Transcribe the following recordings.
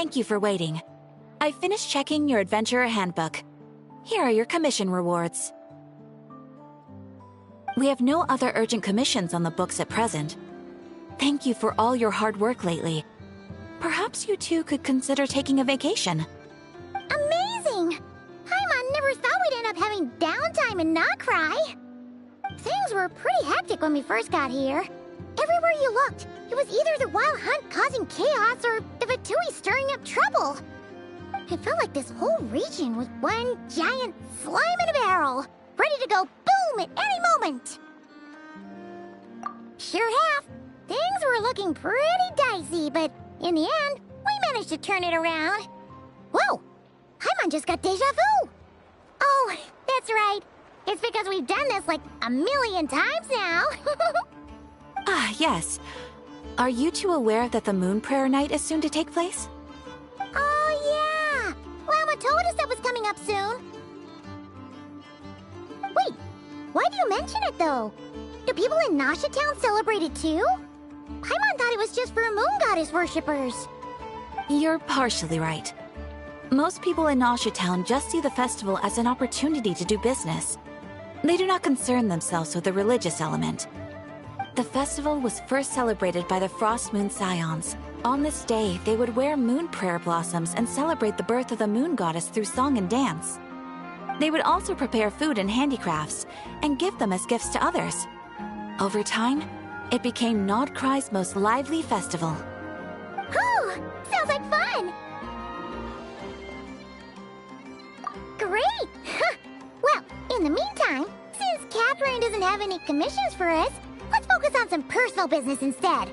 Thank you for waiting. I finished checking your adventurer handbook. Here are your commission rewards. We have no other urgent commissions on the books at present. Thank you for all your hard work lately. Perhaps you two could consider taking a vacation. Amazing! Paimon never thought we'd end up having downtime and not cry. Things were pretty hectic when we first got here. Everywhere you looked, it was either the Wild Hunt causing chaos or the Fatui stirring up trouble. It felt like this whole region was one giant slime in a barrel, ready to go boom at any moment. Sure have. Things were looking pretty dicey, but in the end, we managed to turn it around. Whoa! Paimon just got deja vu! Oh, that's right. It's because we've done this like a million times now. Ah, yes. Are you two aware that the Moon Prayer Night is soon to take place? Oh, yeah! Llama told us that was coming up soon. Wait, why do you mention it, though? Do people in Nausea Town celebrate it, too? Paimon thought it was just for Moon Goddess worshippers. You're partially right. Most people in Nausea Town just see the festival as an opportunity to do business. They do not concern themselves with the religious element. The festival was first celebrated by the Frost Moon Scions. On this day, they would wear moon prayer blossoms and celebrate the birth of the Moon Goddess through song and dance. They would also prepare food and handicrafts and give them as gifts to others. Over time, it became Nodcry's most lively festival. Whew! Sounds like fun! Great! Well, in the meantime, since Catherine doesn't have any commissions for us, let's focus on some personal business instead.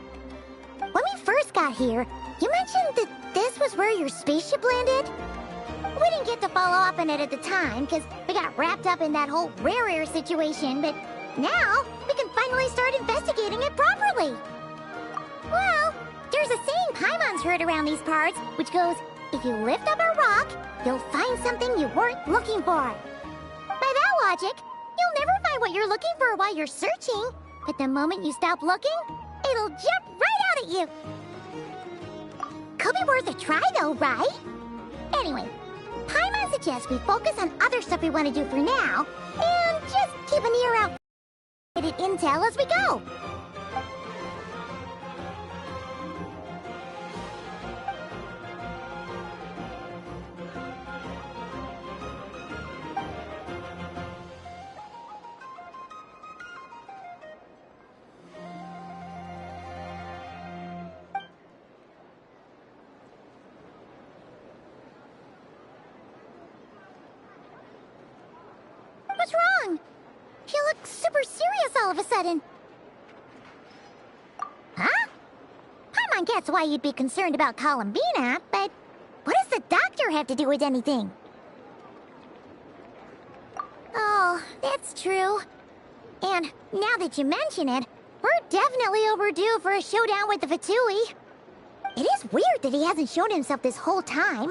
When we first got here, you mentioned that this was where your spaceship landed? We didn't get to follow up on it at the time, because we got wrapped up in that whole rare situation, but now we can finally start investigating it properly. Well, there's a saying Paimon's heard around these parts, which goes, if you lift up a rock, you'll find something you weren't looking for. By that logic, you'll never find what you're looking for while you're searching, but the moment you stop looking, it'll jump right out at you. Could be worth a try though, right? Anyway, Paimon suggests we focus on other stuff we want to do for now, and just keep an ear out for intel as we go. What's wrong? He looks super serious all of a sudden. Huh? Paimon gets why you'd be concerned about Columbina, but what does the doctor have to do with anything? Oh, that's true. And now that you mention it, we're definitely overdue for a showdown with the Fatui. It is weird that he hasn't shown himself this whole time.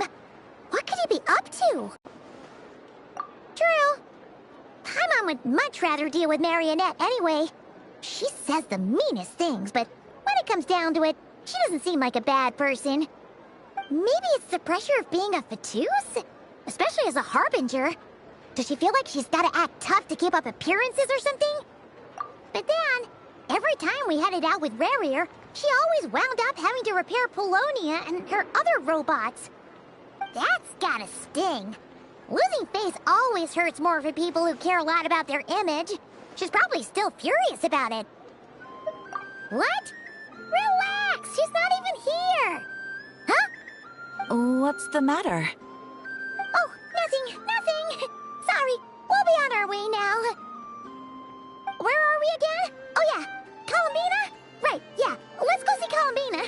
What could he be up to? True. Paimon would much rather deal with Marionette anyway. She says the meanest things, but when it comes down to it, she doesn't seem like a bad person. Maybe it's the pressure of being a Fatuse? Especially as a Harbinger. Does she feel like she's gotta act tough to keep up appearances or something? But then, every time we headed out with Rarier, she always wound up having to repair Polonia and her other robots. That's gotta sting. Losing face always hurts more for people who care a lot about their image. She's probably still furious about it. What? Relax! She's not even here! Huh? What's the matter? Oh, nothing. Sorry, we'll be on our way now. Where are we again? Oh yeah, Columbina? Right, yeah, let's go see Columbina.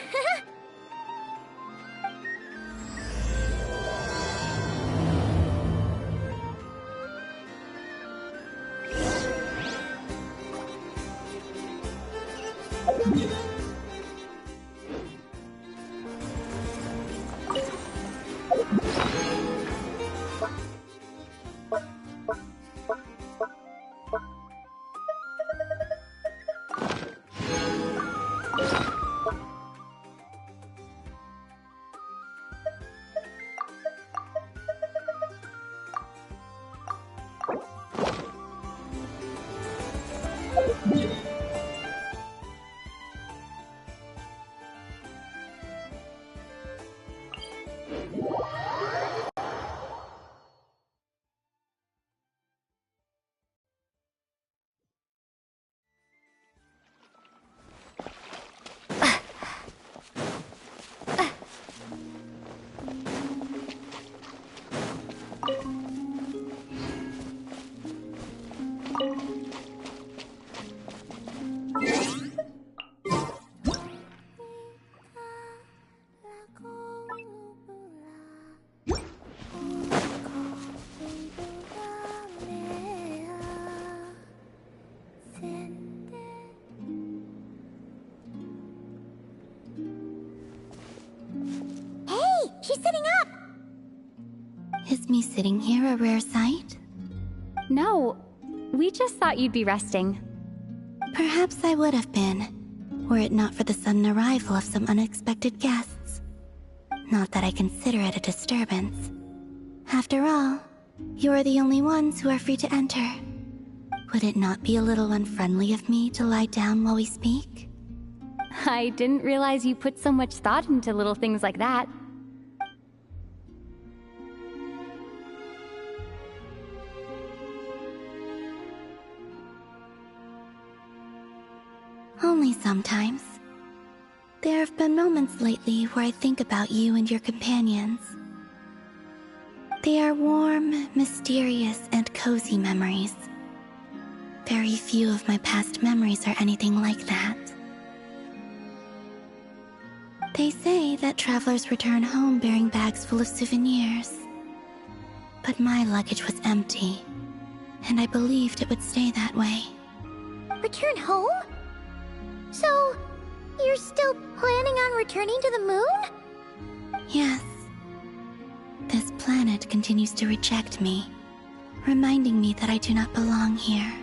She's sitting up! Is me sitting here a rare sight? No, we just thought you'd be resting. Perhaps I would have been, were it not for the sudden arrival of some unexpected guests. Not that I consider it a disturbance. After all, you're the only ones who are free to enter. Would it not be a little unfriendly of me to lie down while we speak? I didn't realize you put so much thought into little things like that. Only sometimes. There have been moments lately where I think about you and your companions. They are warm, mysterious, and cozy memories. Very few of my past memories are anything like that. They say that travelers return home bearing bags full of souvenirs. But my luggage was empty, and I believed it would stay that way. Return home? So, you're still planning on returning to the moon? Yes. This planet continues to reject me, reminding me that I do not belong here.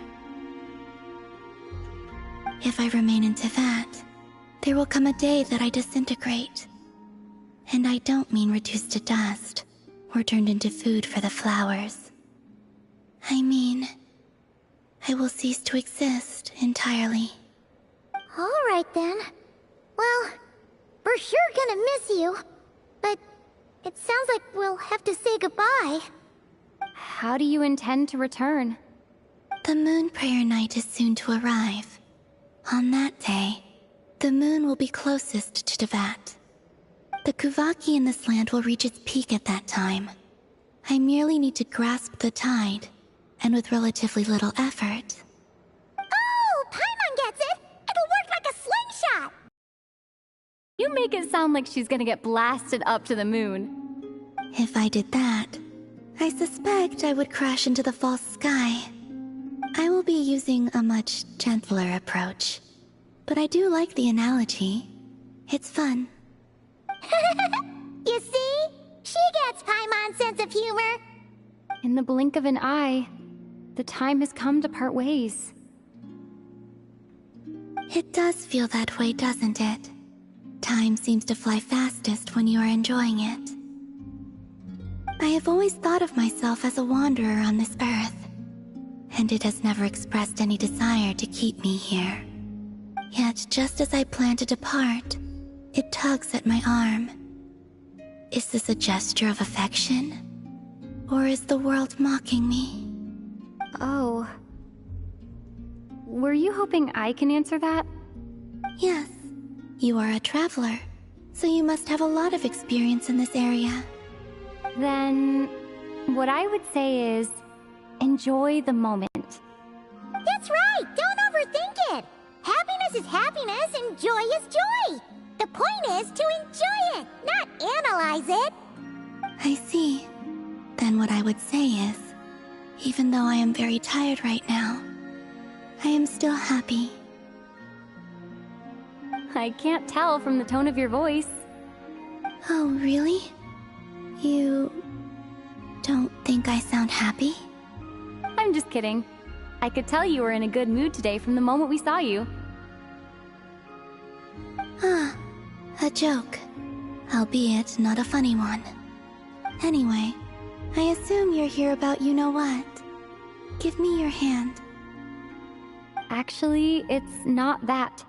If I remain in Teyvat, there will come a day that I disintegrate. And I don't mean reduced to dust, or turned into food for the flowers. I mean, I will cease to exist entirely. Alright then. Well, we're sure gonna miss you. But it sounds like we'll have to say goodbye. How do you intend to return? The Moon Prayer Night is soon to arrive. On that day, the moon will be closest to Teyvat. The Kuvaki in this land will reach its peak at that time. I merely need to grasp the tide, and with relatively little effort. Oh, Paimon gets it! It'll work like a slingshot! You make it sound like she's gonna get blasted up to the moon. If I did that, I suspect I would crash into the false sky. I will be using a much gentler approach. But I do like the analogy. It's fun. You see? She gets Paimon's sense of humor. In the blink of an eye, the time has come to part ways. It does feel that way, doesn't it? Time seems to fly fastest when you are enjoying it. I have always thought of myself as a wanderer on this earth, and it has never expressed any desire to keep me here. Yet, just as I plan to depart, it tugs at my arm. Is this a gesture of affection? Or is the world mocking me? Oh. Were you hoping I can answer that? Yes. You are a traveler, so you must have a lot of experience in this area. Then, what I would say is, enjoy the moment. That's right! Don't overthink it! Happiness is happiness and joy is joy! The point is to enjoy it, not analyze it! I see. Then what I would say is, even though I am very tired right now, I am still happy. I can't tell from the tone of your voice. Oh, really? You don't think I sound happy? I'm just kidding. I could tell you were in a good mood today from the moment we saw you. Ah, a joke. Albeit not a funny one. Anyway, I assume you're here about you-know-what. Give me your hand. Actually, it's not that.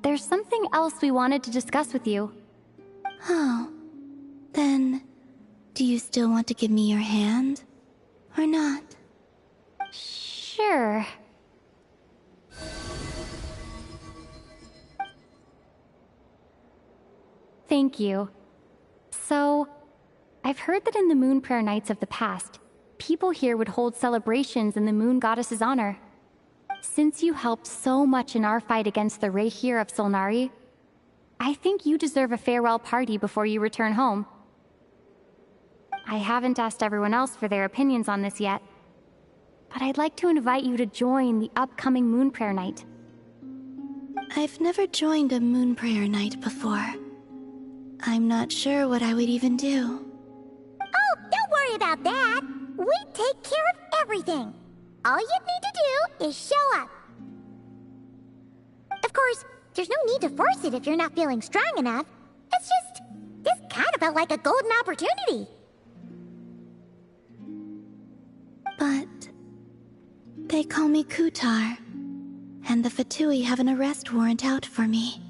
There's something else we wanted to discuss with you. Oh. Then, do you still want to give me your hand? Or not? Sure. Thank you. So, I've heard that in the Moon Prayer Nights of the past, people here would hold celebrations in the Moon Goddess's honor. Since you helped so much in our fight against the Rayhir of Solnari, I think you deserve a farewell party before you return home. I haven't asked everyone else for their opinions on this yet, but I'd like to invite you to join the upcoming Moon Prayer Night. I've never joined a Moon Prayer Night before. I'm not sure what I would even do. Oh, don't worry about that. We take care of everything. All you need to do is show up. Of course, there's no need to force it if you're not feeling strong enough. It's just, this kind of felt like a golden opportunity. But they call me Kutar, and the Fatui have an arrest warrant out for me.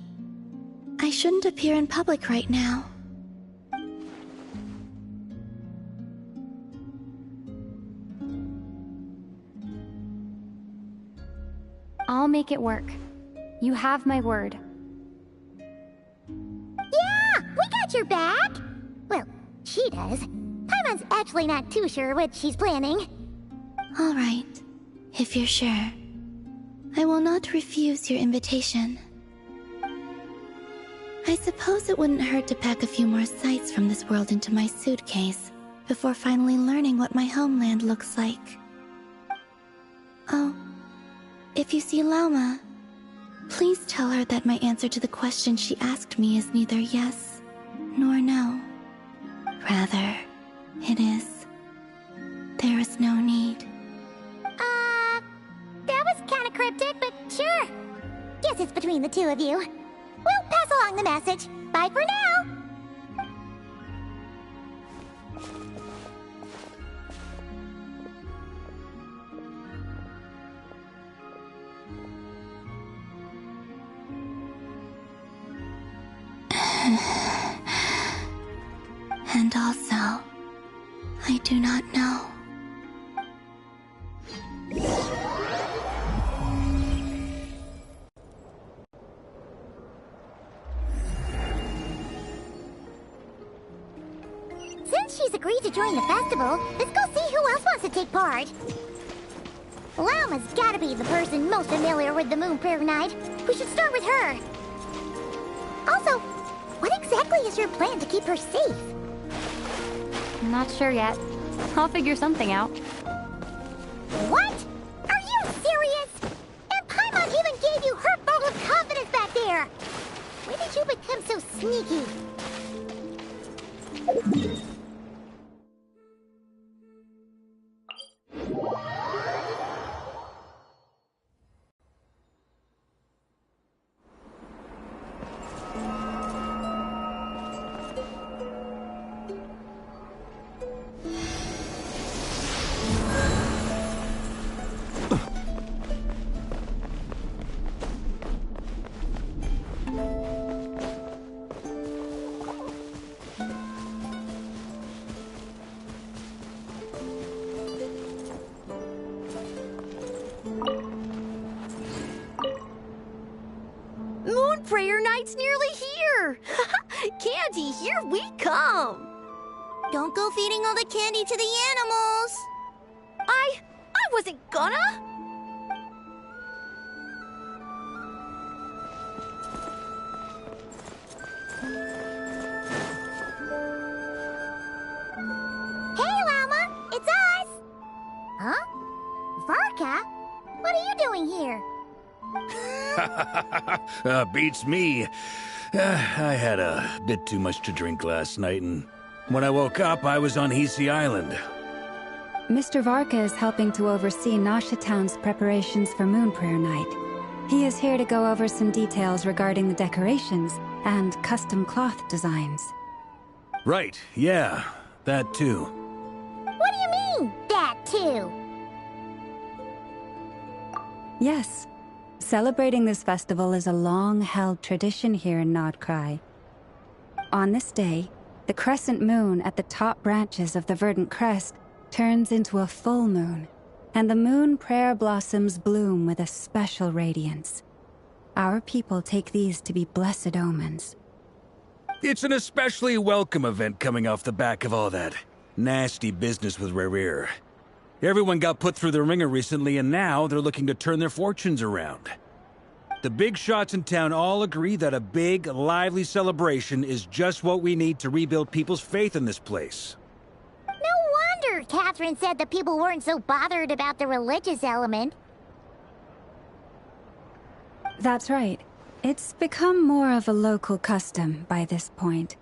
I shouldn't appear in public right now. I'll make it work. You have my word. Yeah, we got your back. Well, she does. Paimon's actually not too sure what she's planning. All right, if you're sure. I will not refuse your invitation. I suppose it wouldn't hurt to pack a few more sights from this world into my suitcase before finally learning what my homeland looks like. Oh, if you see Lauma, please tell her that my answer to the question she asked me is neither yes nor no. Rather, it is, there is no need. That was kind of cryptic, but sure. Guess it's between the two of you. We'll pass along the message. Bye for now. And also, I do not know. Since she's agreed to join the festival, let's go see who else wants to take part. Lauma's gotta be the person most familiar with the Moon Prayer Night. We should start with her. Also, what exactly is your plan to keep her safe? I'm not sure yet. I'll figure something out. What? Are you serious? And Paimon even gave you her vote of confidence back there! When did you become so sneaky? Moon Prayer Night's nearly here! Candy, here we come! Don't go feeding all the candy to the animals! I wasn't gonna! Hey, Lauma! It's us! Huh? Varka? What are you doing here? Beats me. I had a bit too much to drink last night, and when I woke up, I was on Hisi Island. Mr. Varka is helping to oversee Nasha Town's preparations for Moon Prayer Night. He is here to go over some details regarding the decorations and custom cloth designs. Right, yeah, that too. What do you mean, that too? Yes. Celebrating this festival is a long-held tradition here in Nodcry. On this day, the crescent moon at the top branches of the verdant crest turns into a full moon, and the moon prayer blossoms bloom with a special radiance. Our people take these to be blessed omens. It's an especially welcome event coming off the back of all that nasty business with Rerir. Everyone got put through the ringer recently, and now they're looking to turn their fortunes around. The big shots in town all agree that a big, lively celebration is just what we need to rebuild people's faith in this place. No wonder Catherine said that people weren't so bothered about the religious element. That's right. It's become more of a local custom by this point.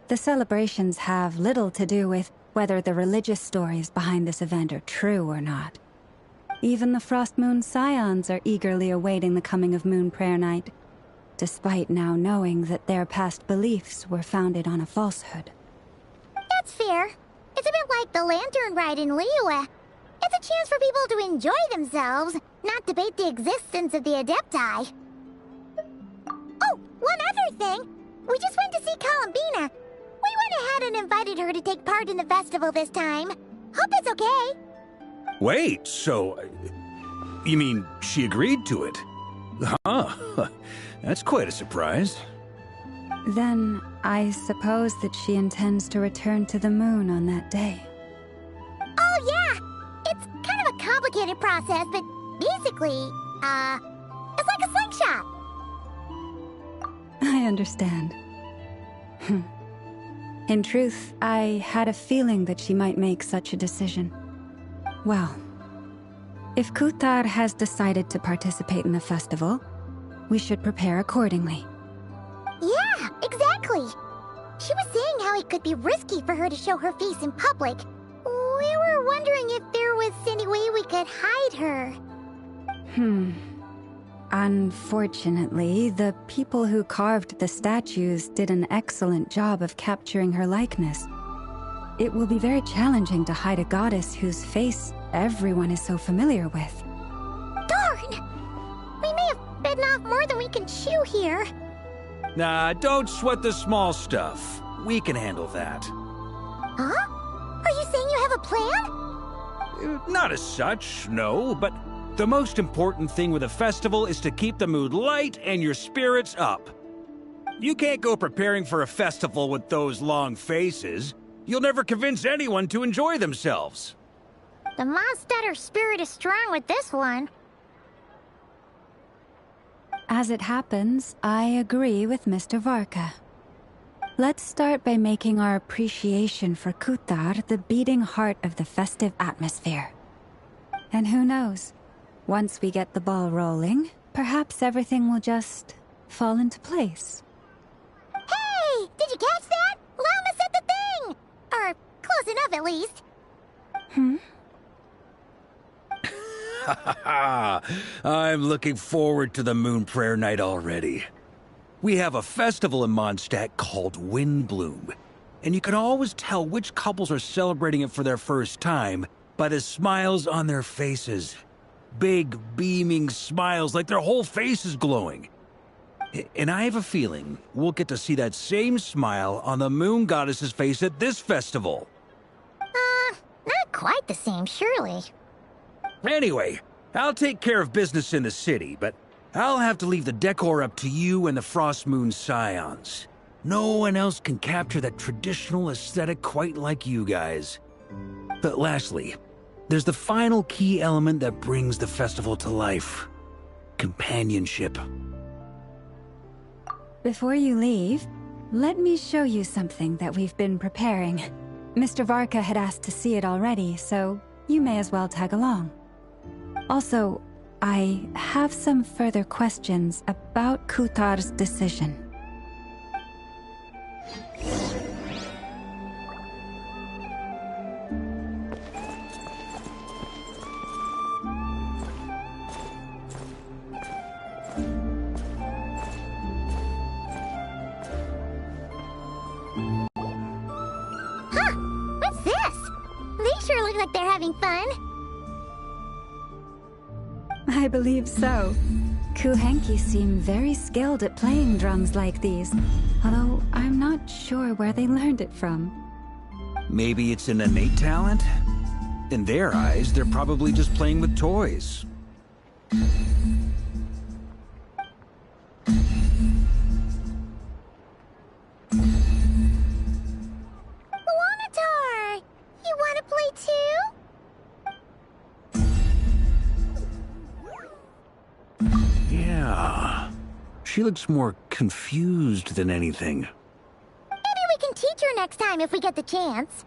The celebrations have little to do with whether the religious stories behind this event are true or not. Even the Frost Moon Scions are eagerly awaiting the coming of Moon Prayer Night, despite now knowing that their past beliefs were founded on a falsehood. That's fair. It's a bit like the Lantern Ride in Liyue. It's a chance for people to enjoy themselves, not debate the existence of the Adepti. Oh, one other thing. We just went to see Columbina. We went ahead and invited her to take part in the festival this time. Hope it's okay. Wait, so... you mean she agreed to it? Huh. That's quite a surprise. Then, I suppose that she intends to return to the moon on that day. Oh, yeah! It's kind of a complicated process, but basically, it's like a slingshot. I understand. In truth, I had a feeling that she might make such a decision. Well, if Kuthar has decided to participate in the festival, we should prepare accordingly. Yeah, exactly. She was saying how it could be risky for her to show her face in public. We were wondering if there was any way we could hide her. Unfortunately, the people who carved the statues did an excellent job of capturing her likeness. It will be very challenging to hide a goddess whose face everyone is so familiar with. Darn! We may have bitten off more than we can chew here. Nah, don't sweat the small stuff. We can handle that. Huh? Are you saying you have a plan? Not as such, no, but the most important thing with a festival is to keep the mood light and your spirits up. You can't go preparing for a festival with those long faces. You'll never convince anyone to enjoy themselves. The Mondstatter spirit is strong with this one. As it happens, I agree with Mr. Varka. Let's start by making our appreciation for Kuthar the beating heart of the festive atmosphere. And who knows? Once we get the ball rolling, perhaps everything will just fall into place. Hey! Did you catch that? Llama said the thing! Or close enough, at least. I'm looking forward to the Moon Prayer Night already. We have a festival in Mondstadt called Windbloom, and you can always tell which couples are celebrating it for their first time by the smiles on their faces. Big, beaming smiles like their whole face is glowing. And I have a feeling we'll get to see that same smile on the Moon Goddess's face at this festival. Not quite the same, surely. Anyway, I'll take care of business in the city, but I'll have to leave the decor up to you and the Frost Moon Scions. No one else can capture that traditional aesthetic quite like you guys. But lastly, there's the final key element that brings the festival to life. Companionship. Before you leave, let me show you something that we've been preparing. Mr. Varka had asked to see it already, so you may as well tag along. Also, I have some further questions about Kuthar's decision. What's this? They sure look like they're having fun. I believe so. Kuhenki seem very skilled at playing drums like these, although I'm not sure where they learned it from. Maybe it's an innate talent? In their eyes, they're probably just playing with toys. Wanatar! You wanna play too? Yeah. She looks more confused than anything. Maybe we can teach her next time if we get the chance.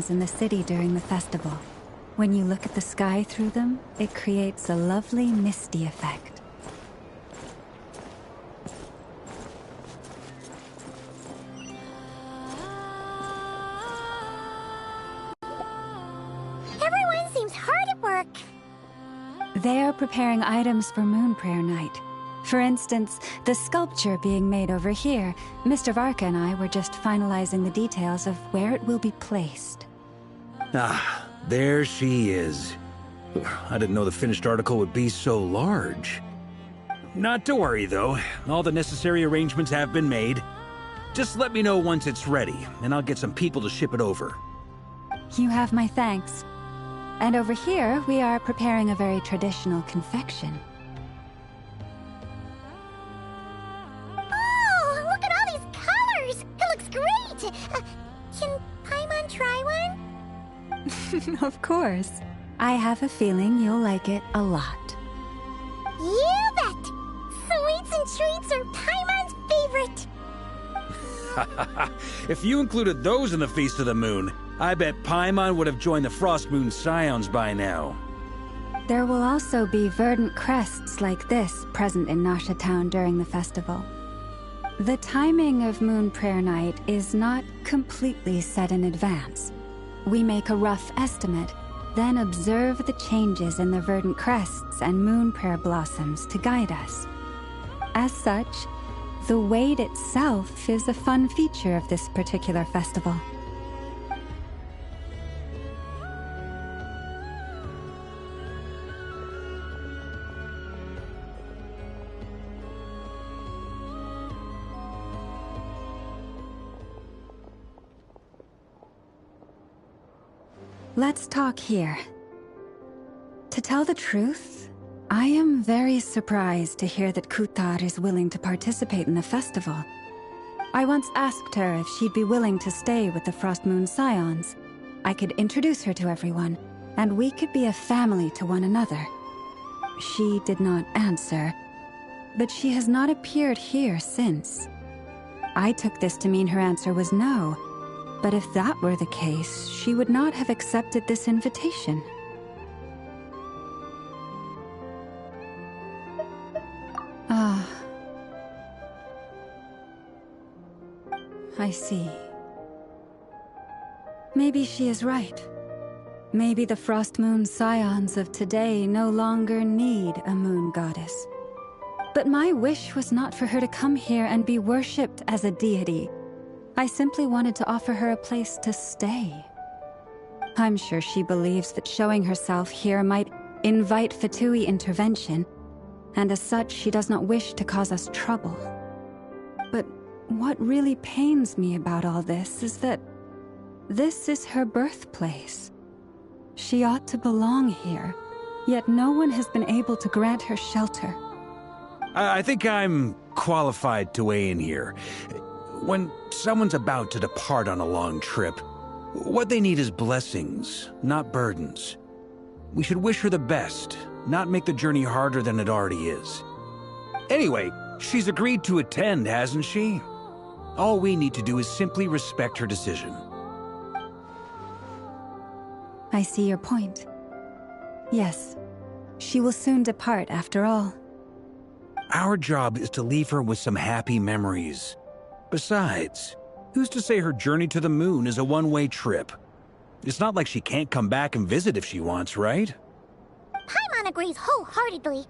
windows in the city during the festival. When you look at the sky through them, it creates a lovely misty effect. Everyone seems hard at work. They are preparing items for Moon Prayer Night. For instance, the sculpture being made over here, Mr. Varka and I were just finalizing the details of where it will be placed. Ah, there she is. I didn't know the finished article would be so large. Not to worry, though. All the necessary arrangements have been made. Just let me know once it's ready, and I'll get some people to ship it over. You have my thanks. And over here, we are preparing a very traditional confection. Oh, look at all these colors! It looks great! Can Paimon try one? Of course. I have a feeling you'll like it a lot. You bet! Sweets and treats are Paimon's favorite! If you included those in the Feast of the Moon, I bet Paimon would have joined the Frost Moon Scions by now. There will also be verdant crests like this present in Nasha Town during the festival. The timing of Moon Prayer Night is not completely set in advance. We make a rough estimate, then observe the changes in the verdant crests and moon prayer blossoms to guide us. As such, the Wade itself is a fun feature of this particular festival. Let's talk here. To tell the truth, I am very surprised to hear that Kutar is willing to participate in the festival. I once asked her if she'd be willing to stay with the Frost Moon Scions. I could introduce her to everyone, and we could be a family to one another. She did not answer, but she has not appeared here since. I took this to mean her answer was no. But if that were the case, she would not have accepted this invitation. Ah. I see. Maybe she is right. Maybe the Frost Moon Scions of today no longer need a moon goddess. But my wish was not for her to come here and be worshipped as a deity. I simply wanted to offer her a place to stay. I'm sure she believes that showing herself here might invite Fatui intervention, and as such she does not wish to cause us trouble. But what really pains me about all this is that this is her birthplace. She ought to belong here, yet no one has been able to grant her shelter. I think I'm qualified to weigh in here. When someone's about to depart on a long trip, what they need is blessings, not burdens. We should wish her the best, not make the journey harder than it already is. Anyway, she's agreed to attend, hasn't she? All we need to do is simply respect her decision. I see your point. Yes, she will soon depart after all. Our job is to leave her with some happy memories. Besides, who's to say her journey to the moon is a one-way trip? It's not like she can't come back and visit if she wants, right? Paimon agrees wholeheartedly.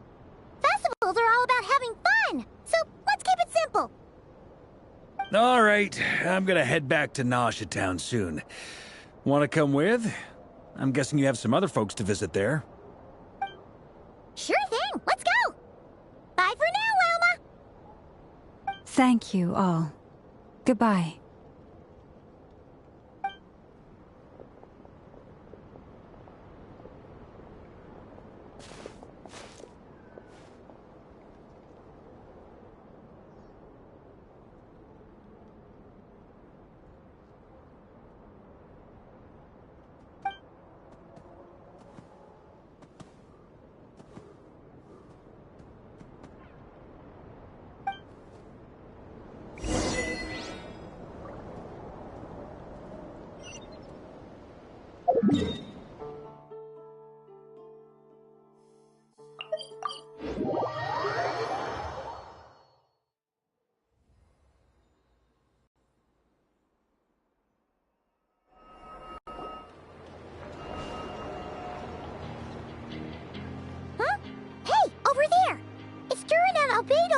Festivals are all about having fun, so let's keep it simple. All right, I'm gonna head back to Nasha Town soon. Want to come with? I'm guessing you have some other folks to visit there. Sure thing, let's go! Bye for now, Wilma! Thank you all. Goodbye.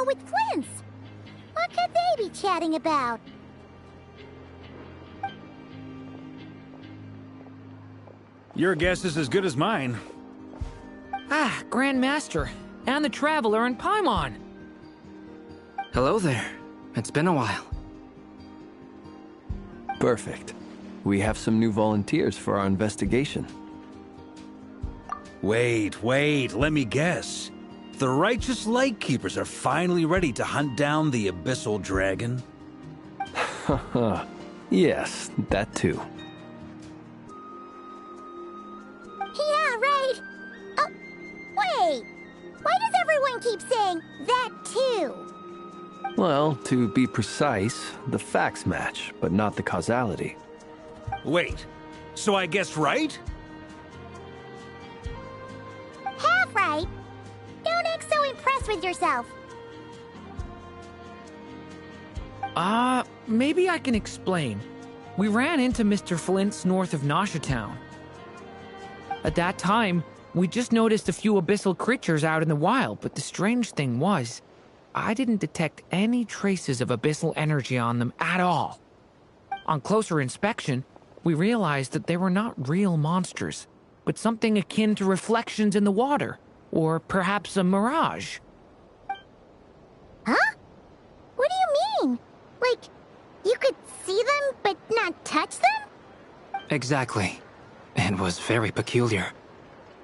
with Flints. What could they be chatting about? Your guess is as good as mine. Ah, Grand Master, and the Traveler and Paimon. Hello there. It's been a while. Perfect. We have some new volunteers for our investigation. Wait, let me guess. The righteous Lightkeepers are finally ready to hunt down the Abyssal Dragon? Haha. Yes, that too. Yeah, right. Oh, wait. Why does everyone keep saying that too? Well, to be precise, the facts match, but not the causality. Wait, so I guessed right? Half right. Don't act so impressed with yourself. Maybe I can explain. We ran into Mr. Flint's north of Nosha Town. At that time, we just noticed a few abyssal creatures out in the wild, but the strange thing was, I didn't detect any traces of abyssal energy on them at all. On closer inspection, we realized that they were not real monsters, but something akin to reflections in the water, or perhaps a mirage. Huh? What do you mean? Like, you could see them but not touch them? Exactly. It was very peculiar.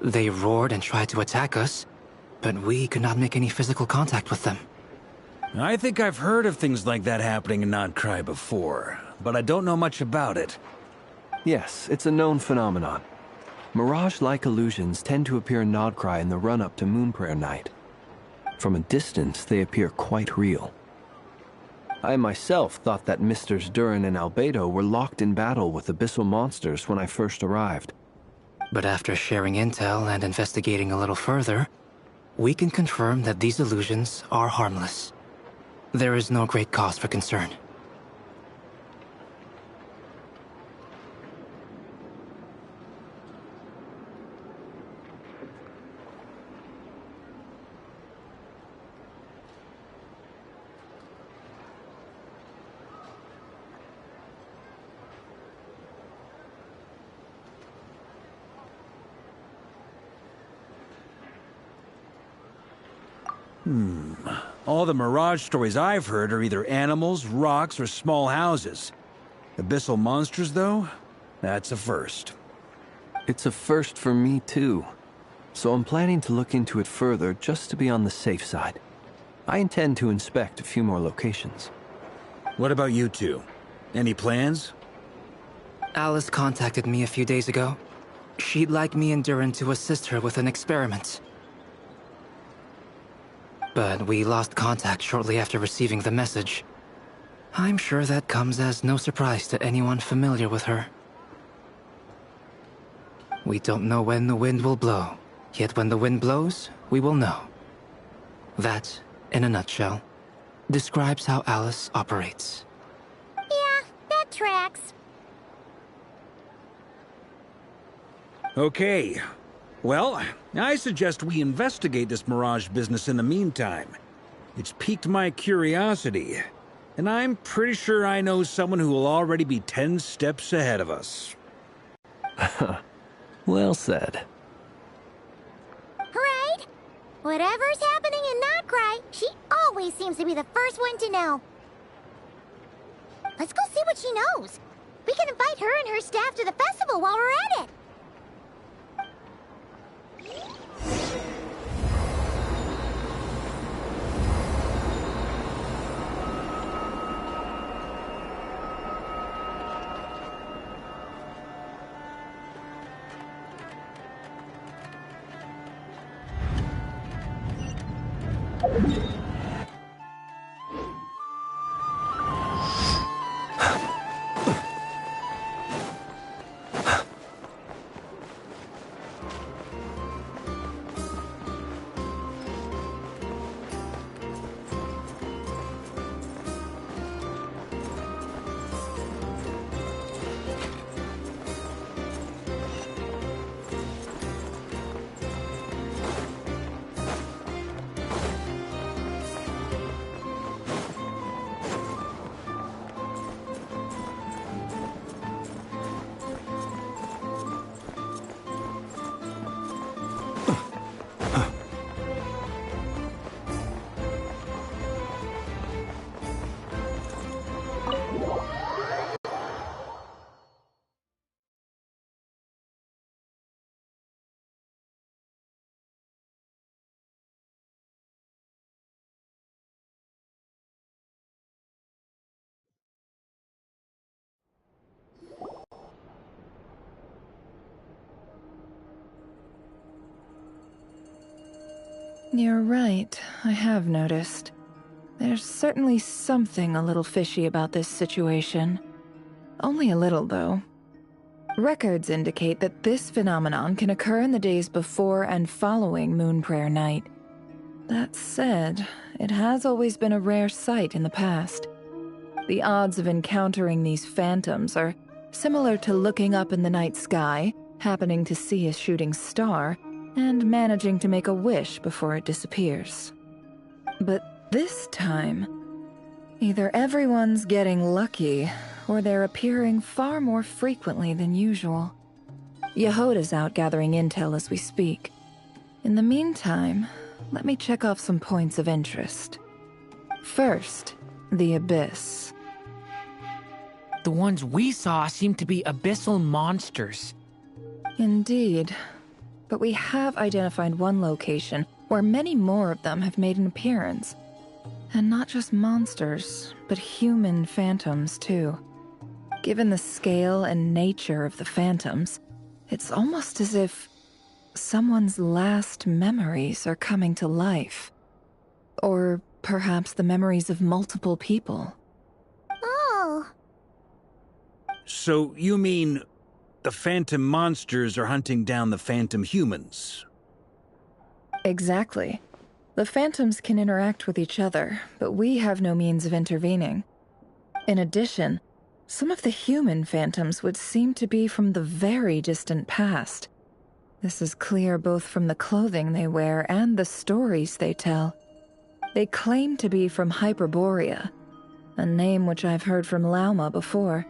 They roared and tried to attack us, but we could not make any physical contact with them. I think I've heard of things like that happening in Notcry before, but I don't know much about it. Yes, it's a known phenomenon. Mirage-like illusions tend to appear in Notcry in the run-up to Moonprayer Night. From a distance, they appear quite real. I myself thought that Misters Durin and Albedo were locked in battle with abyssal monsters when I first arrived. But after sharing intel and investigating a little further, we can confirm that these illusions are harmless. There is no great cause for concern. All the Mirage stories I've heard are either animals, rocks, or small houses. Abyssal monsters, though? That's a first. It's a first for me, too. So I'm planning to look into it further just to be on the safe side. I intend to inspect a few more locations. What about you two? Any plans? Alice contacted me a few days ago. She'd like me and Durin to assist her with an experiment. But we lost contact shortly after receiving the message. I'm sure that comes as no surprise to anyone familiar with her. We don't know when the wind will blow, yet when the wind blows, we will know. That, in a nutshell, describes how Alice operates. Yeah, that tracks. Okay. Well, I suggest we investigate this Mirage business in the meantime. It's piqued my curiosity, and I'm pretty sure I know someone who will already be 10 steps ahead of us. Well said. Right? Whatever's happening in Notcry, she always seems to be the first one to know. Let's go see what she knows. We can invite her and her staff to the festival while we're at it. You're right, I have noticed. There's certainly something a little fishy about this situation. Only a little, though. Records indicate that this phenomenon can occur in the days before and following Moon Prayer Night. That said, it has always been a rare sight in the past. The odds of encountering these phantoms are similar to looking up in the night sky, happening to see a shooting star, and managing to make a wish before it disappears. But this time, either everyone's getting lucky, or they're appearing far more frequently than usual. Yehoda's out gathering intel as we speak. In the meantime, let me check off some points of interest. First, the Abyss. The ones we saw seem to be abyssal monsters. Indeed. But we have identified one location where many more of them have made an appearance. And not just monsters, but human phantoms, too. Given the scale and nature of the phantoms, it's almost as if someone's last memories are coming to life. Or perhaps the memories of multiple people. Oh. So you mean the phantom monsters are hunting down the phantom humans? Exactly. The phantoms can interact with each other, but we have no means of intervening. In addition, some of the human phantoms would seem to be from the very distant past. This is clear both from the clothing they wear and the stories they tell. They claim to be from Hyperborea, a name which I've heard from Lauma before.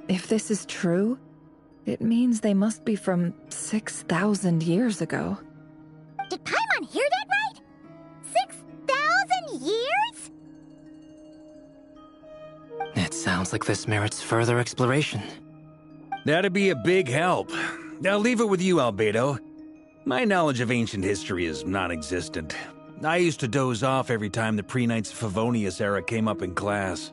If this is true, it means they must be from 6,000 years ago. Did Paimon hear that right? 6,000 years? It sounds like this merits further exploration. That'd be a big help. I'll leave it with you, Albedo. My knowledge of ancient history is non-existent. I used to doze off every time the pre-Knights of Favonius era came up in class.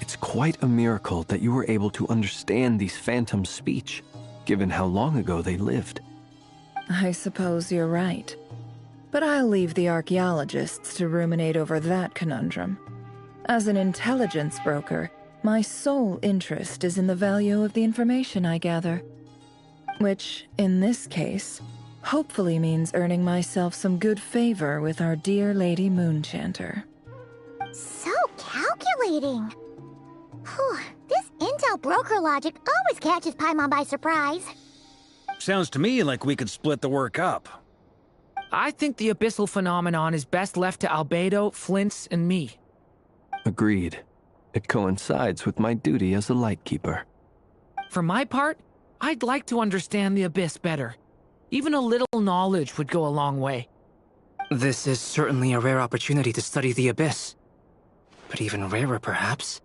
It's quite a miracle that you were able to understand these phantoms' speech, given how long ago they lived. I suppose you're right. But I'll leave the archaeologists to ruminate over that conundrum. As an intelligence broker, my sole interest is in the value of the information I gather. Which, in this case, hopefully means earning myself some good favor with our dear Lady Moonchanter. So calculating. Whew, this intel broker logic always catches Paimon by surprise. Sounds to me like we could split the work up. I think the abyssal phenomenon is best left to Albedo, Flints, and me. Agreed. It coincides with my duty as a lightkeeper. For my part, I'd like to understand the Abyss better. Even a little knowledge would go a long way. This is certainly a rare opportunity to study the Abyss. But even rarer, perhaps,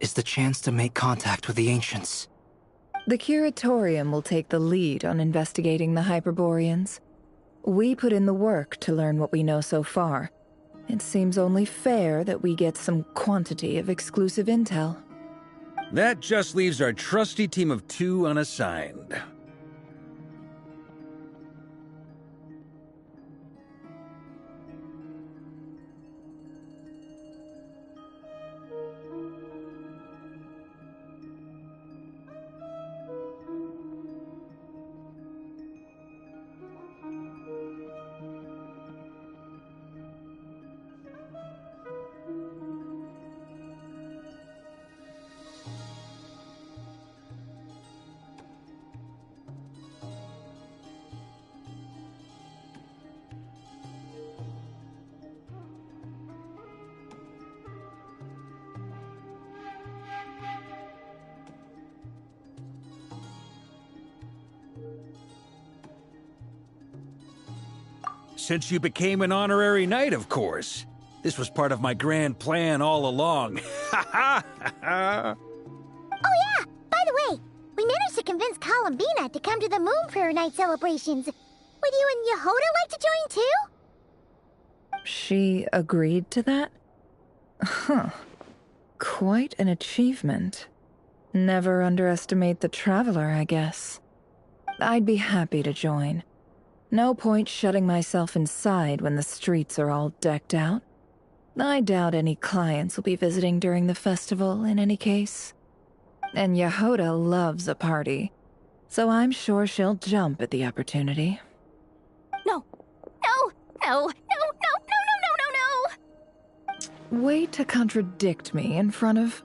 is the chance to make contact with the Ancients. The Curatorium will take the lead on investigating the Hyperboreans. We put in the work to learn what we know so far. It seems only fair that we get some quantity of exclusive intel. That just leaves our trusty team of 2 unassigned. Since you became an honorary knight, of course. This was part of my grand plan all along. Oh yeah! By the way, we managed to convince Columbina to come to the Moon Prayer Night celebrations. Would you and Yehoda like to join too? She agreed to that? Huh. Quite an achievement. Never underestimate the traveler, I guess. I'd be happy to join. No point shutting myself inside when the streets are all decked out. I doubt any clients will be visiting during the festival in any case. And Yehoda loves a party, so I'm sure she'll jump at the opportunity. No. No. No. No. No. No. No. No. No. Way to contradict me in front of...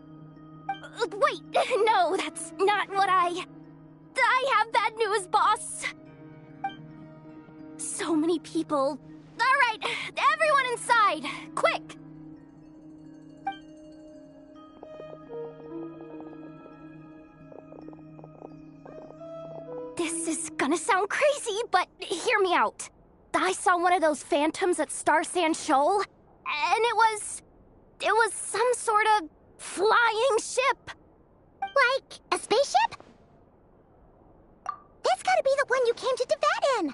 Wait. No, that's not what I have bad news, boss. So many people. All right, everyone inside, quick. This is gonna sound crazy, but hear me out. I saw one of those phantoms at Star Sand Shoal, and it was some sort of flying ship. Like a spaceship? That's gotta be the one you came to Tibet in.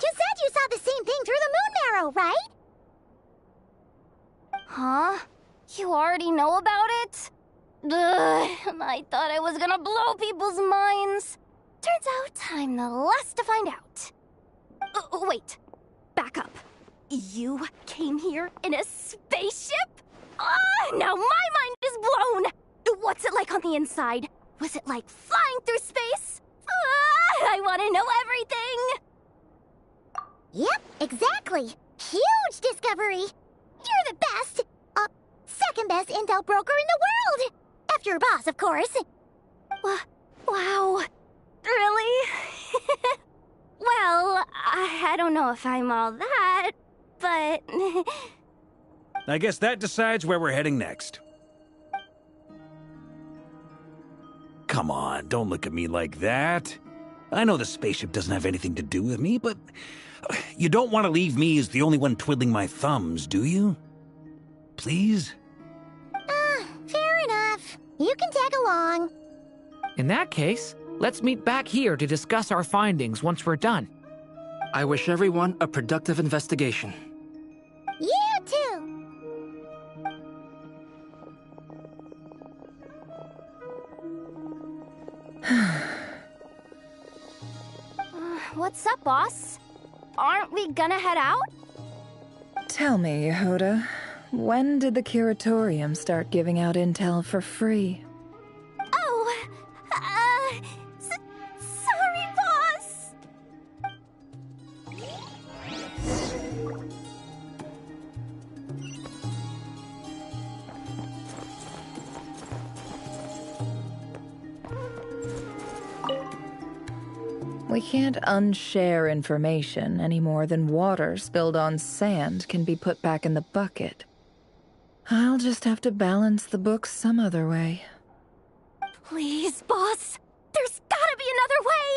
You said you saw the same thing through the moon marrow, right? Huh? You already know about it? Ugh, I thought I was gonna blow people's minds. Turns out I'm the last to find out. Wait. Back up. You came here in a spaceship? Now my mind is blown! What's it like on the inside? Was it like flying through space? I want to know everything! Yep, exactly. Huge discovery. You're the best, second best intel broker in the world. After your boss, of course. Wow. Really? Well, I don't know if I'm all that, but... I guess that decides where we're heading next. Come on, don't look at me like that. I know the spaceship doesn't have anything to do with me, but you don't want to leave me as the only one twiddling my thumbs, do you? Please? Fair enough. You can tag along. In that case, let's meet back here to discuss our findings once we're done. I wish everyone a productive investigation. You too. What's up, boss? Aren't we gonna head out? Tell me, Yehoda, when did the Curatorium start giving out intel for free? Oh, sorry, boss. We can't unshare information any more than water spilled on sand can be put back in the bucket. I'll just have to balance the books some other way. Please, boss. There's gotta be another way.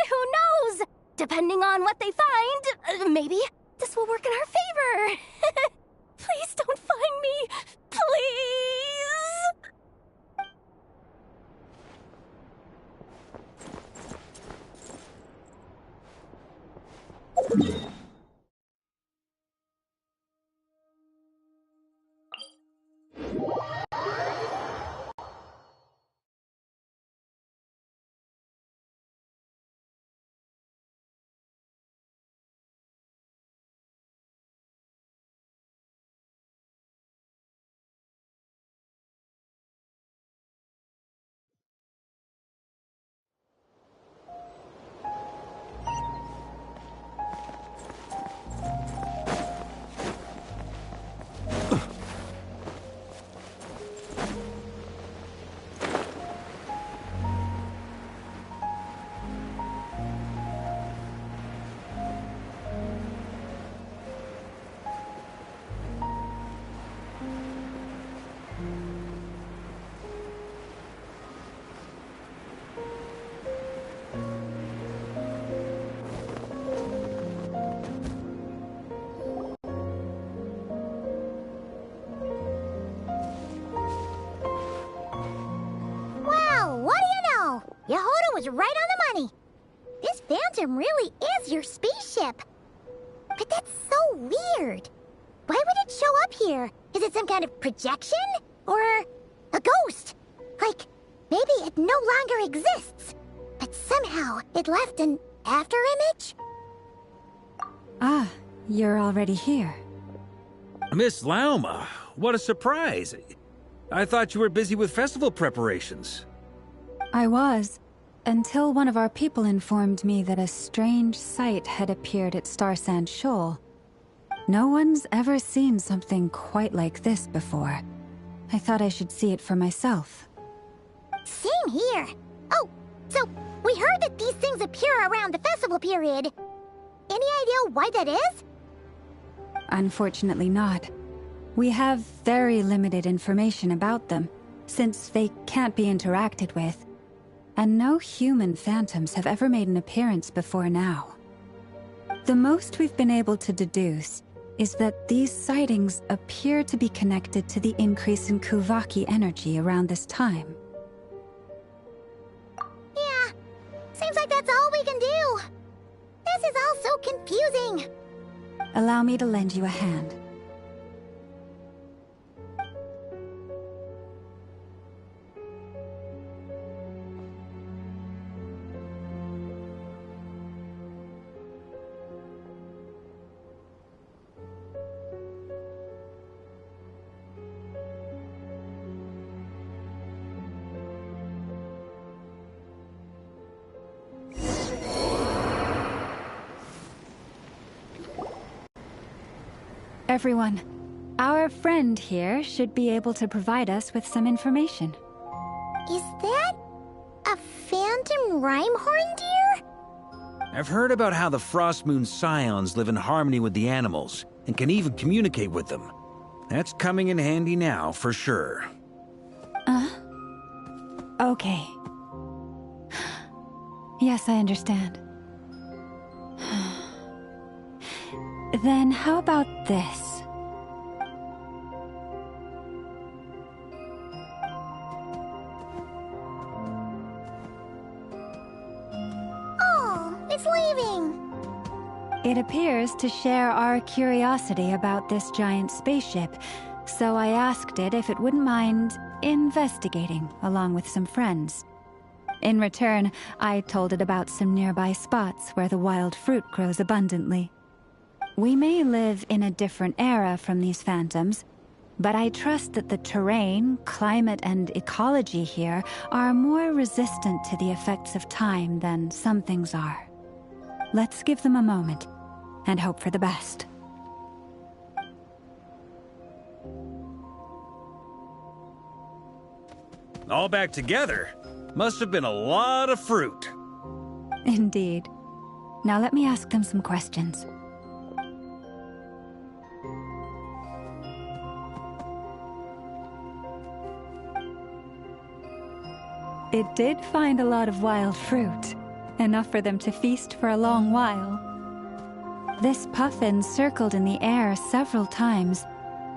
Who knows? Depending on what they find, maybe this will work in our favor. Please don't find me. Please. Yehoda was right on the money. This Phantom really is your spaceship. But that's so weird. Why would it show up here? Is it some kind of projection? Or a ghost? Like, maybe it no longer exists, but somehow it left an afterimage? Ah, you're already here. Miss Lauma, what a surprise. I thought you were busy with festival preparations. I was, until one of our people informed me that a strange sight had appeared at Starsand Shoal. No one's ever seen something quite like this before. I thought I should see it for myself. Same here. Oh, so we heard that these things appear around the festival period. Any idea why that is? Unfortunately not. We have very limited information about them, since they can't be interacted with. And no human phantoms have ever made an appearance before now. The most we've been able to deduce is that these sightings appear to be connected to the increase in Kuvaki energy around this time. Yeah, seems like that's all we can do. This is all so confusing. Allow me to lend you a hand. Everyone, our friend here should be able to provide us with some information. Is that a phantom Rhyme-horn deer? I've heard about how the Frost Moon Scions live in harmony with the animals and can even communicate with them. That's coming in handy now, for sure. Okay. Yes, I understand. Then how about this? Oh, it's leaving. It appears to share our curiosity about this giant spaceship, so I asked it if it wouldn't mind investigating along with some friends. In return, I told it about some nearby spots where the wild fruit grows abundantly. We may live in a different era from these phantoms, but I trust that the terrain, climate, and ecology here are more resistant to the effects of time than some things are. Let's give them a moment and hope for the best. All back together? Must have been a lot of fruit. Indeed. Now let me ask them some questions. It did find a lot of wild fruit, enough for them to feast for a long while. This puffin circled in the air several times,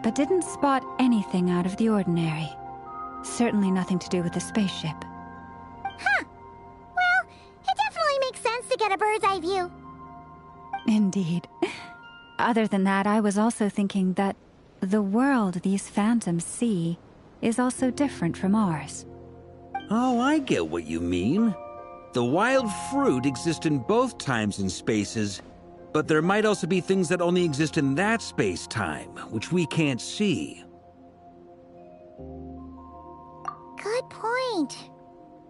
but didn't spot anything out of the ordinary. Certainly nothing to do with the spaceship. Huh. Well, it definitely makes sense to get a bird's eye view. Indeed. Other than that, I was also thinking that the world these phantoms see is also different from ours. Oh, I get what you mean. The wild fruit exist in both times and spaces, but there might also be things that only exist in that space-time, which we can't see. Good point.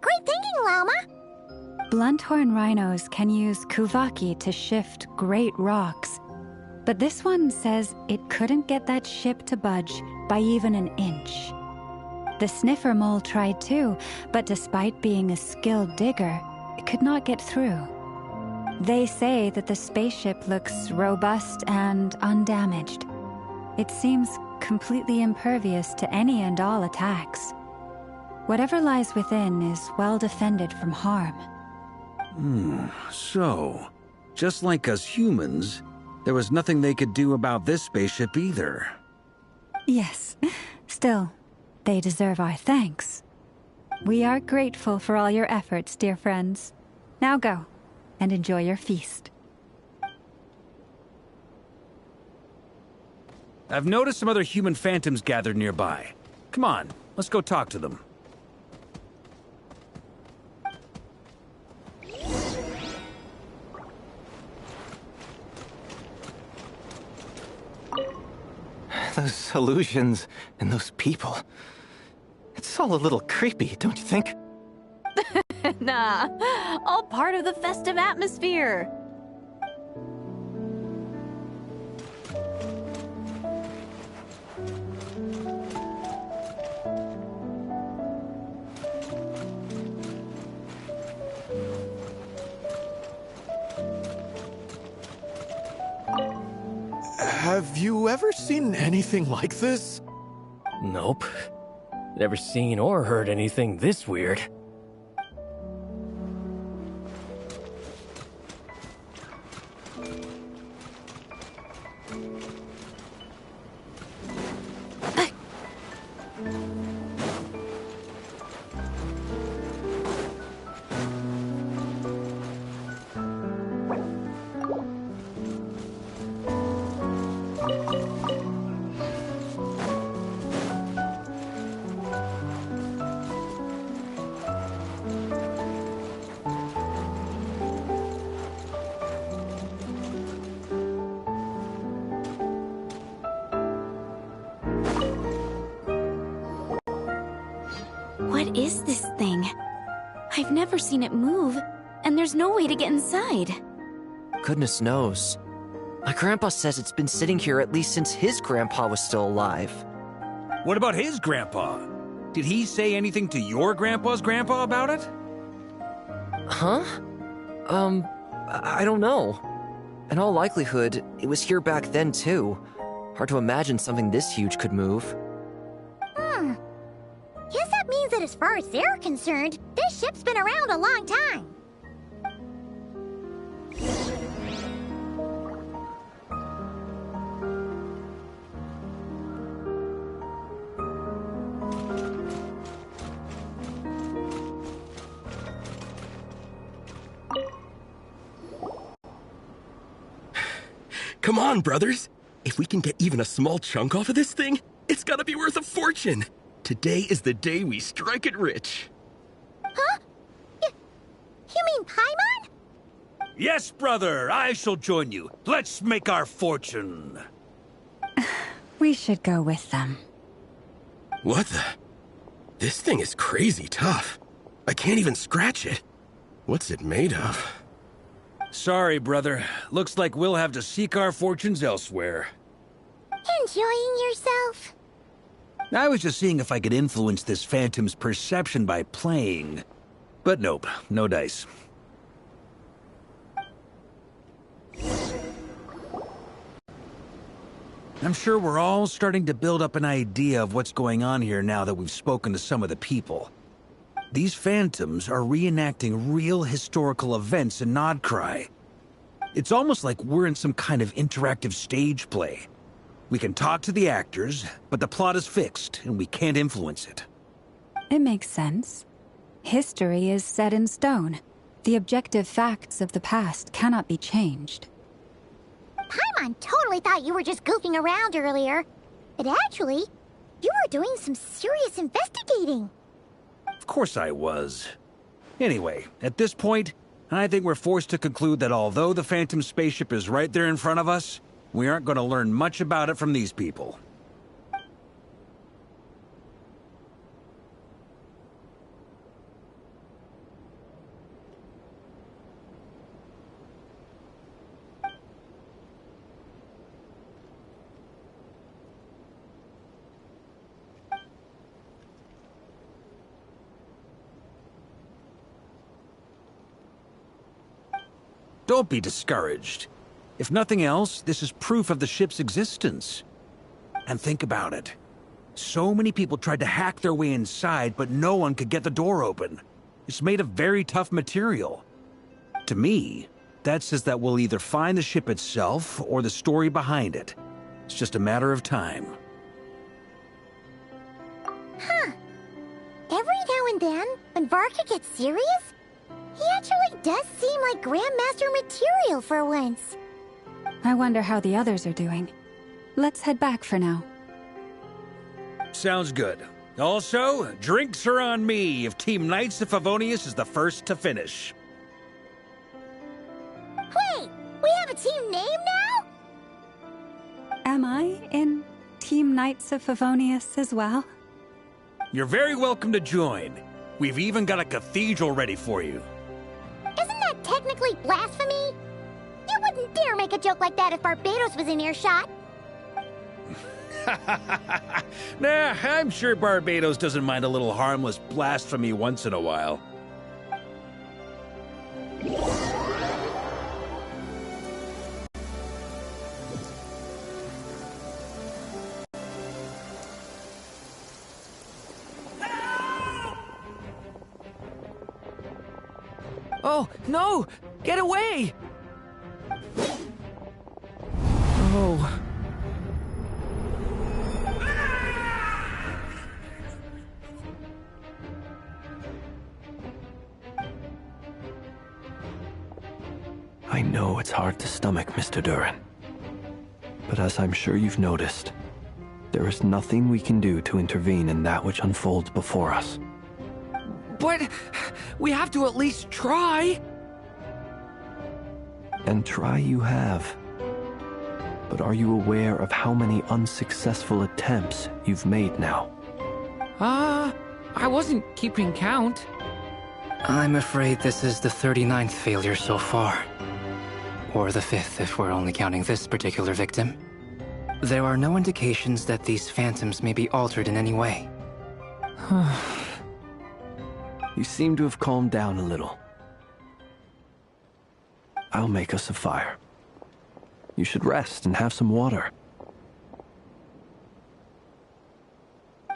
Great thinking, Lauma. Blunthorn rhinos can use Kuvaki to shift great rocks, but this one says it couldn't get that ship to budge by even an inch. The sniffer mole tried too, but despite being a skilled digger, it could not get through. They say that the spaceship looks robust and undamaged. It seems completely impervious to any and all attacks. Whatever lies within is well defended from harm. So, just like us humans, there was nothing they could do about this spaceship either. Yes, still, they deserve our thanks. We are grateful for all your efforts, dear friends. Now go, and enjoy your feast. I've noticed some other human phantoms gathered nearby. Come on, let's go talk to them. Those illusions and those people. It's all a little creepy, don't you think? Nah, all part of the festive atmosphere. Have you ever seen anything like this? Nope. Never seen or heard anything this weird. What is this thing? I've never seen it move, and there's no way to get inside. Goodness knows. My grandpa says it's been sitting here at least since his grandpa was still alive. What about his grandpa? Did he say anything to your grandpa's grandpa about it? Huh? I don't know. In all likelihood, it was here back then too. Hard to imagine something this huge could move. Guess that means that as far as they're concerned, this ship's been around a long time. Come on, brothers. If we can get even a small chunk off of this thing, it's gotta be worth a fortune. Today is the day we strike it rich. Huh? You mean Paimon? Yes, brother, I shall join you. Let's make our fortune. We should go with them. What the? This thing is crazy tough. I can't even scratch it. What's it made of? Sorry, brother. Looks like we'll have to seek our fortunes elsewhere. Enjoying yourself? I was just seeing if I could influence this phantom's perception by playing. But nope, no dice. I'm sure we're all starting to build up an idea of what's going on here now that we've spoken to some of the people. These phantoms are reenacting real historical events in Nodcry. It's almost like we're in some kind of interactive stage play. We can talk to the actors, but the plot is fixed, and we can't influence it. It makes sense. History is set in stone. The objective facts of the past cannot be changed. Paimon totally thought you were just goofing around earlier. But actually, you were doing some serious investigating. Of course I was. Anyway, at this point, I think we're forced to conclude that although the Phantom spaceship is right there in front of us, we aren't going to learn much about it from these people. Don't be discouraged. If nothing else, this is proof of the ship's existence. And think about it. So many people tried to hack their way inside, but no one could get the door open. It's made of very tough material. To me, that says that we'll either find the ship itself or the story behind it. It's just a matter of time. Huh. Every now and then, when Varka gets serious, he actually does seem like Grandmaster material for once. I wonder how the others are doing. Let's head back for now. Sounds good. Also, drinks are on me if Team Knights of Favonius is the first to finish. Wait, we have a team name now? Am I in Team Knights of Favonius as well? You're very welcome to join. We've even got a cathedral ready for you. Isn't that technically blasphemy? You wouldn't dare make a joke like that if Barbados was in earshot. Nah, I'm sure Barbados doesn't mind a little harmless blasphemy once in a while. Oh, no! Get away! Oh. I know it's hard to stomach, Mr. Duran. But as I'm sure you've noticed, there is nothing we can do to intervene in that which unfolds before us. But we have to at least try. And try you have. But are you aware of how many unsuccessful attempts you've made now? I wasn't keeping count. I'm afraid this is the 39th failure so far. Or the 5th if we're only counting this particular victim. There are no indications that these phantoms may be altered in any way. You seem to have calmed down a little. I'll make us a fire. You should rest and have some water.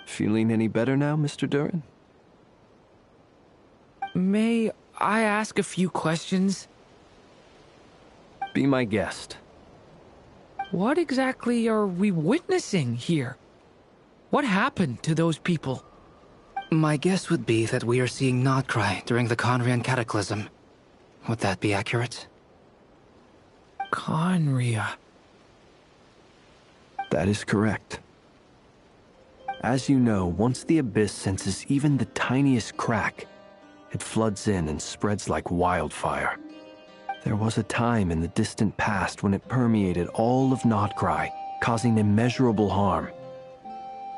Feeling any better now, Mr. Duran? May I ask a few questions? Be my guest. What exactly are we witnessing here? What happened to those people? My guess would be that we are seeing Notcry during the Conrian Cataclysm. Would that be accurate? Conria. That is correct. As you know, once the Abyss senses even the tiniest crack, it floods in and spreads like wildfire. There was a time in the distant past when it permeated all of Notcry, causing immeasurable harm.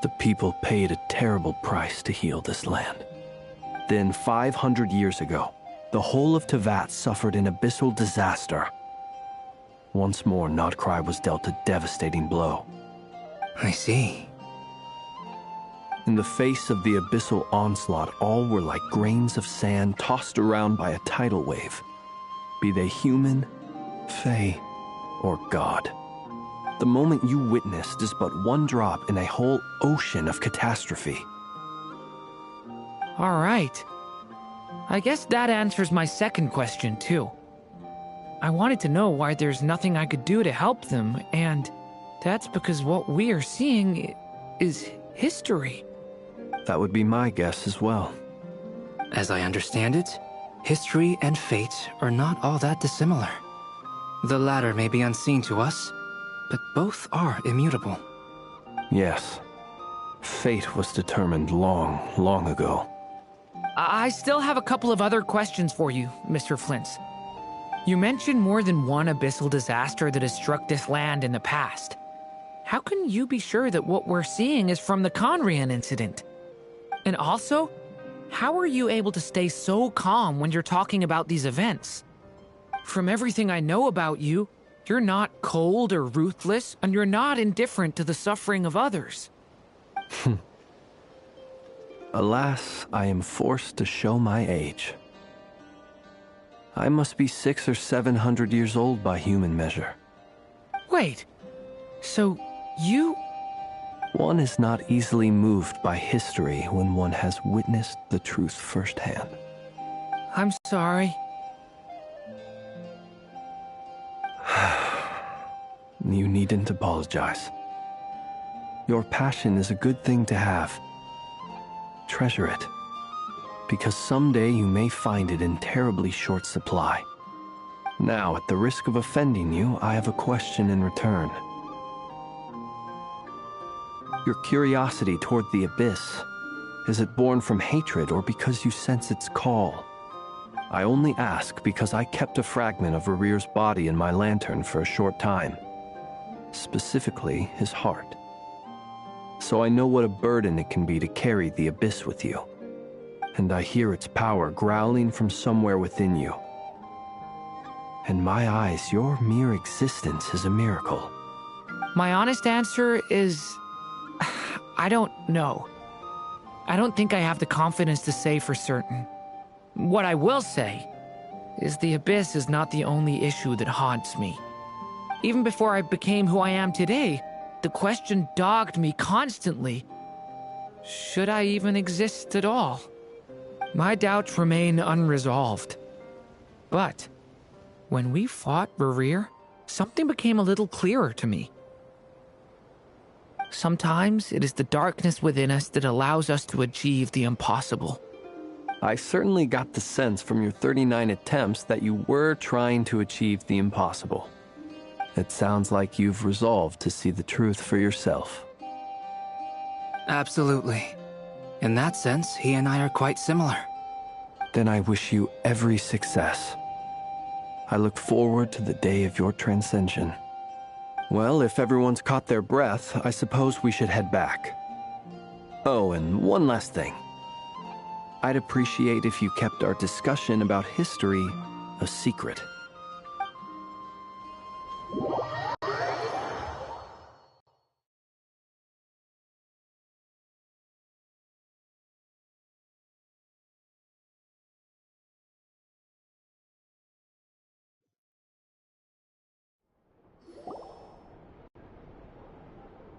The people paid a terrible price to heal this land. Then, 500 years ago, the whole of Teyvat suffered an abyssal disaster. Once more, Notcry was dealt a devastating blow. I see. In the face of the abyssal onslaught, all were like grains of sand tossed around by a tidal wave. Be they human, fae, or god. The moment you witnessed is but one drop in a whole ocean of catastrophe. All right. I guess that answers my second question, too. I wanted to know why there's nothing I could do to help them, and that's because what we are seeing is history. That would be my guess as well. As I understand it, history and fate are not all that dissimilar. The latter may be unseen to us, but both are immutable. Yes. Fate was determined long, long ago. I still have a couple of other questions for you, Mr. Flint's. You mentioned more than one abyssal disaster that has struck this land in the past. How can you be sure that what we're seeing is from the Conrian incident? And also, how are you able to stay so calm when you're talking about these events? From everything I know about you, you're not cold or ruthless, and you're not indifferent to the suffering of others. Alas, I am forced to show my age. I must be 600 or 700 years old by human measure. Wait, so you... One is not easily moved by history when one has witnessed the truth firsthand. I'm sorry. You needn't apologize. Your passion is a good thing to have. Treasure it, because someday you may find it in terribly short supply. Now, at the risk of offending you, I have a question in return. Your curiosity toward the Abyss, is it born from hatred or because you sense its call? I only ask because I kept a fragment of Rarir's body in my lantern for a short time. Specifically, his heart. so I know what a burden it can be to carry the abyss with you. And I hear its power growling from somewhere within you. In my eyes, your mere existence is a miracle. My honest answer is... I don't know. I don't think I have the confidence to say for certain. What I will say is the abyss is not the only issue that haunts me. Even before I became who I am today, the question dogged me constantly. Should I even exist at all? My doubts remain unresolved. But when we fought Rerir, something became a little clearer to me. Sometimes it is the darkness within us that allows us to achieve the impossible. I certainly got the sense from your 39 attempts that you were trying to achieve the impossible. It sounds like you've resolved to see the truth for yourself. Absolutely. In that sense, he and I are quite similar. Then I wish you every success. I look forward to the day of your transcension. Well, if everyone's caught their breath, I suppose we should head back. Oh, and one last thing. I'd appreciate if you kept our discussion about history a secret.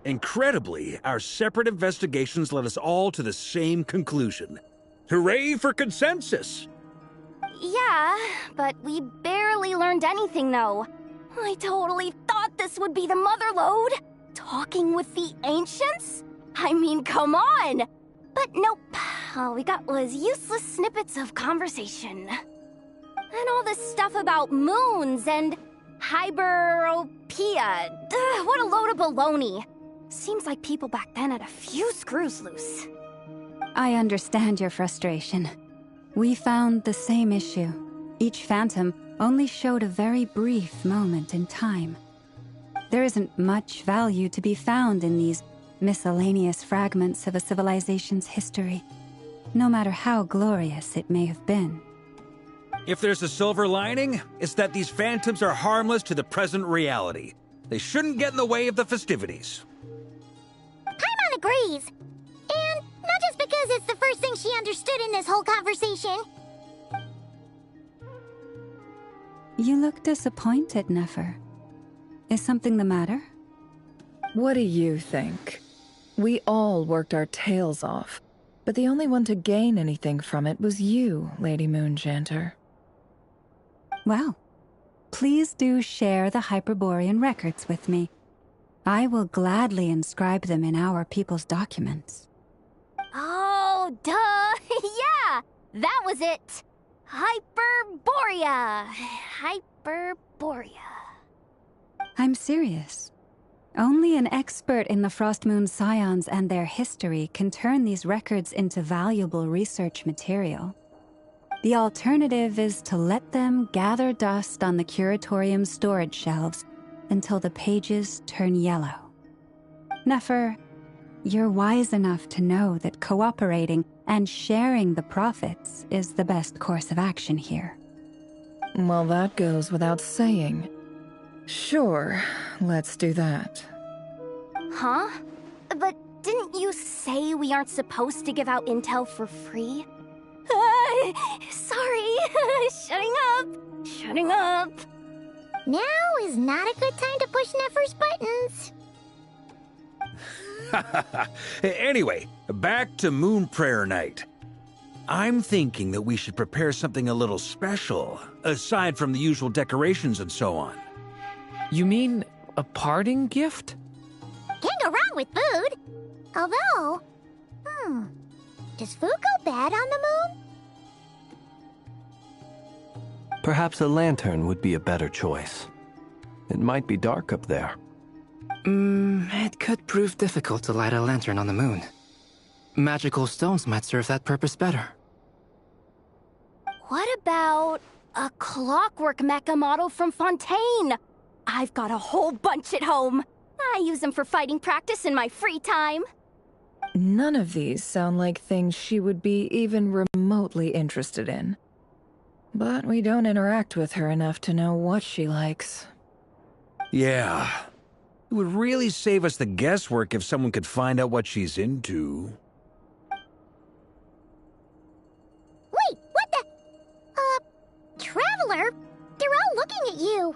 Incredibly, our separate investigations led us all to the same conclusion. Hooray for consensus! Yeah, but we barely learned anything, though. I totally thought this would be the motherlode. Talking with the ancients? I mean, come on! But nope. All we got was useless snippets of conversation. And all this stuff about moons and hyperopia. What a load of baloney. Seems like people back then had a few screws loose. I understand your frustration. We found the same issue. Each phantom only showed a very brief moment in time. There isn't much value to be found in these miscellaneous fragments of a civilization's history, no matter how glorious it may have been. If there's a silver lining, it's that these phantoms are harmless to the present reality. They shouldn't get in the way of the festivities. Paimon agrees. And not just because it's the first thing she understood in this whole conversation. You look disappointed, Nefer. Is something the matter? What do you think? We all worked our tails off, but the only one to gain anything from it was you, Lady Moonjanter. Well, please do share the Hyperborean records with me. I will gladly inscribe them in our people's documents. Oh, duh! Yeah! That was it! Hyperborea! Hyperborea. I'm serious. Only an expert in the Frostmoon Scions and their history can turn these records into valuable research material. The alternative is to let them gather dust on the Curatorium's storage shelves until the pages turn yellow. Nefer, you're wise enough to know that cooperating and sharing the profits is the best course of action here. Well, that goes without saying. Sure, let's do that. Huh? But didn't you say we aren't supposed to give out intel for free? Sorry. Shutting up. Now is not a good time to push Nefer's buttons. Anyway, back to Moon Prayer Night. I'm thinking that we should prepare something a little special, aside from the usual decorations and so on. You mean a parting gift? Can't go wrong with food. Although, does food go bad on the moon? Perhaps a lantern would be a better choice. It might be dark up there. It could prove difficult to light a lantern on the moon. Magical stones might serve that purpose better. What about a clockwork mecha model from Fontaine? I've got a whole bunch at home. I use them for fighting practice in my free time. None of these sound like things she would be even remotely interested in. But we don't interact with her enough to know what she likes. Yeah. It would really save us the guesswork if someone could find out what she's into. Wait, what the? Traveler? They're all looking at you.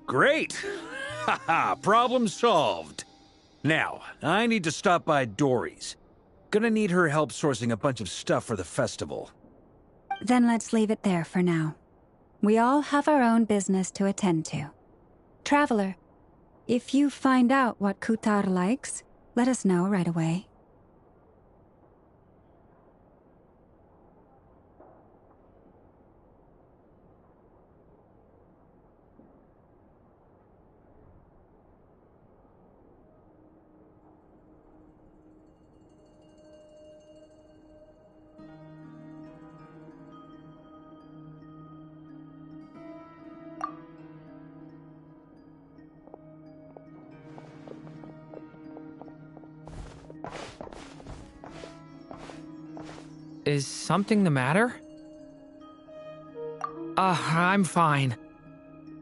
Great! Haha, problem solved. Now, I need to stop by Dory's. Gonna need her help sourcing a bunch of stuff for the festival. Then let's leave it there for now. We all have our own business to attend to. Traveler, if you find out what Kutar likes, let us know right away. Is something the matter? I'm fine.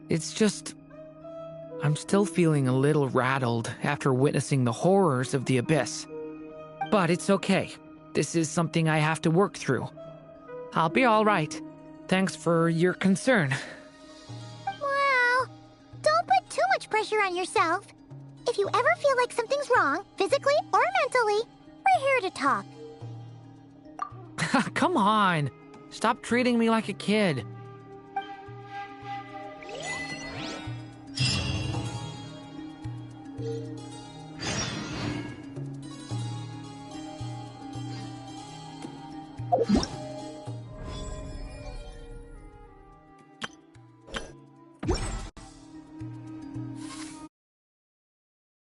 It's just... I'm still feeling a little rattled after witnessing the horrors of the Abyss. But it's okay. This is something I have to work through. I'll be all right. Thanks for your concern. Well, don't put too much pressure on yourself. If you ever feel like something's wrong, physically or mentally, we're here to talk. Come on. Stop treating me like a kid. What?